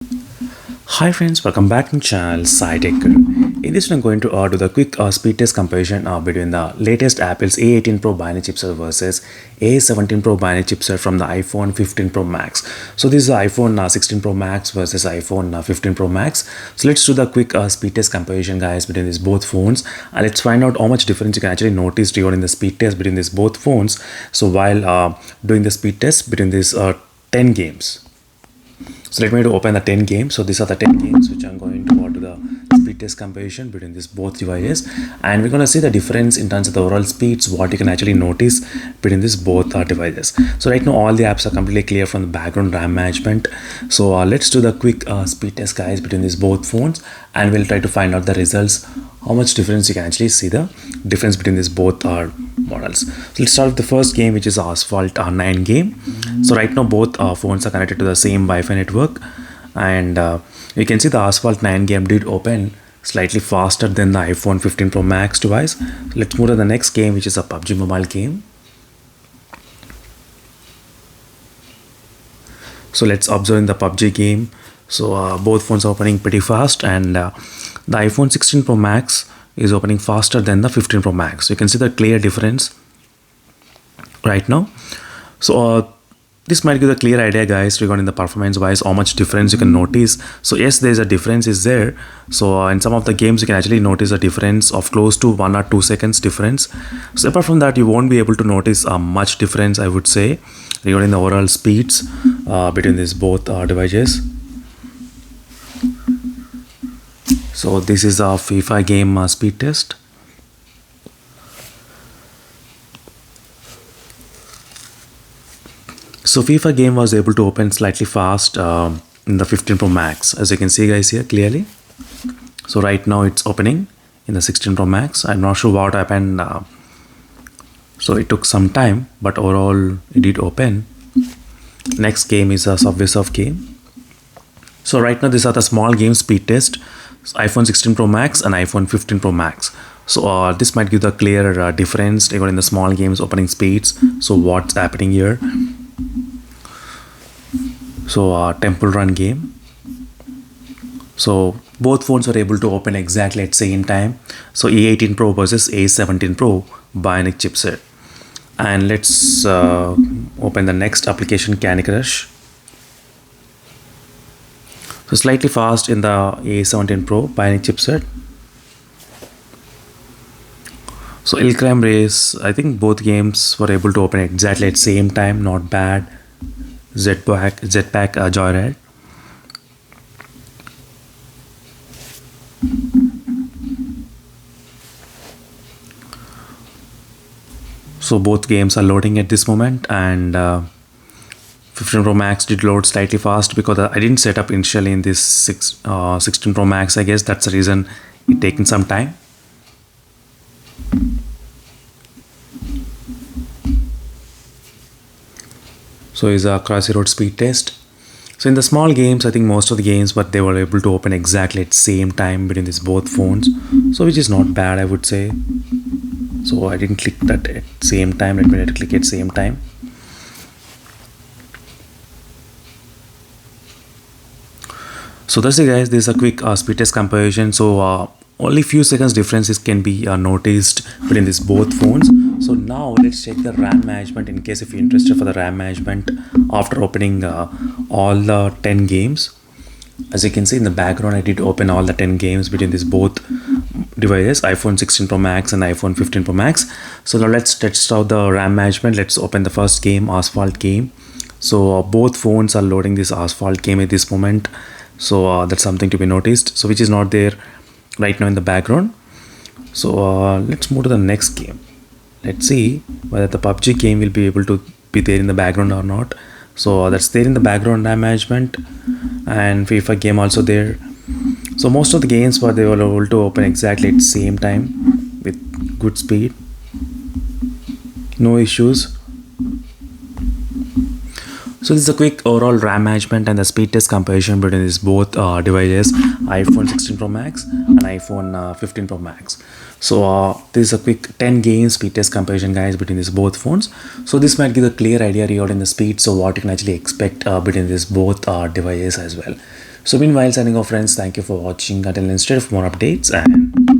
Hi friends, welcome back to the channel SciTech Guru. In this one, I'm going to do the quick speed test comparison between the latest Apple's A18 Pro binary chipset versus A17 Pro binary chipset from the iPhone 15 Pro Max. So this is the iPhone 16 Pro Max versus iPhone 15 Pro Max. So let's do the quick speed test comparison, guys, between these both phones. Let's find out how much difference you can actually notice regarding the speed test between these both phones. So while doing the speed test between these 10 games. So let me to open the 10 games. So these are the 10 games which I'm going to do the speed test comparison between these both devices, and we're going to see the difference in terms of the overall speeds, what you can actually notice between these both devices. So right now all the apps are completely clear from the background RAM management. So let's do the quick speed test, guys, between these both phones, and we'll try to find out the results, how much difference you can actually see the difference between these both models. So let's start with the first game, which is Asphalt 9 game. So right now both phones are connected to the same Wi-Fi network, and you can see the Asphalt 9 game did open slightly faster than the iPhone 15 Pro Max device. So let's move to the next game, which is a PUBG Mobile game. So let's observe in the PUBG game. So both phones are opening pretty fast, and the iPhone 16 Pro Max is opening faster than the 15 Pro Max. So you can see the clear difference right now. So this might give a clear idea, guys, regarding the performance wise, how much difference you can notice. So yes, there's a difference is there. So in some of the games you can actually notice a difference of close to 1 or 2 seconds difference. So apart from that, you won't be able to notice much difference, I would say, regarding the overall speeds between these both devices. So this is a FIFA game speed test. So FIFA game was able to open slightly fast in the 15 Pro Max, as you can see, guys, here clearly. So right now it's opening in the 16 Pro Max. I'm not sure what happened. So it took some time, but overall it did open. Next game is a Subway Surf game. So right now these are the small game speed test, iPhone 16 Pro Max and iPhone 15 Pro Max. So this might give the clear difference regarding the small games opening speeds. So what's happening here? So Temple Run game. So both phones are able to open exactly at same time. So A18 Pro versus A17 Pro Bionic chipset. And let's open the next application, Candy Crush. So slightly fast in the A17 Pro Bionic chipset. So Hill Climb Race, I think both games were able to open exactly at same time, not bad. Jetpack Joyride. So both games are loading at this moment, and 15 Pro Max did load slightly fast because I didn't set up initially in this 16 Pro Max. I guess that's the reason it taken some time. So is a Crossy Road speed test. So in the small games, I think most of the games, but they were able to open exactly at same time between these both phones. So which is not bad, I would say. So I didn't click that at same time. Let me click at same time. So that's it, guys. This is a quick speed test comparison. So only few seconds differences can be noticed between these both phones. So now let's check the RAM management, in case if you're interested for the RAM management after opening all the 10 games. As you can see in the background, I did open all the 10 games between these both devices, iPhone 16 Pro Max and iPhone 15 Pro Max. So now let's test out the RAM management. Let's open the first game, Asphalt game. So both phones are loading this Asphalt game at this moment. So that's something to be noticed. So which is not there right now in the background. So let's move to the next game. Let's see whether the PUBG game will be able to be there in the background or not. So that's there in the background RAM management, and FIFA game also there. So most of the games were they were able to open exactly at the same time with good speed, no issues. So this is a quick overall RAM management and the speed test comparison between these both devices, iPhone 16 Pro Max and iPhone 15 Pro Max. So this is a quick 10 game speed test comparison, guys, between these both phones. So this might give a clear idea regarding the speed, so what you can actually expect between these both devices as well. So meanwhile, signing off friends, thank you for watching. Until next time for more updates and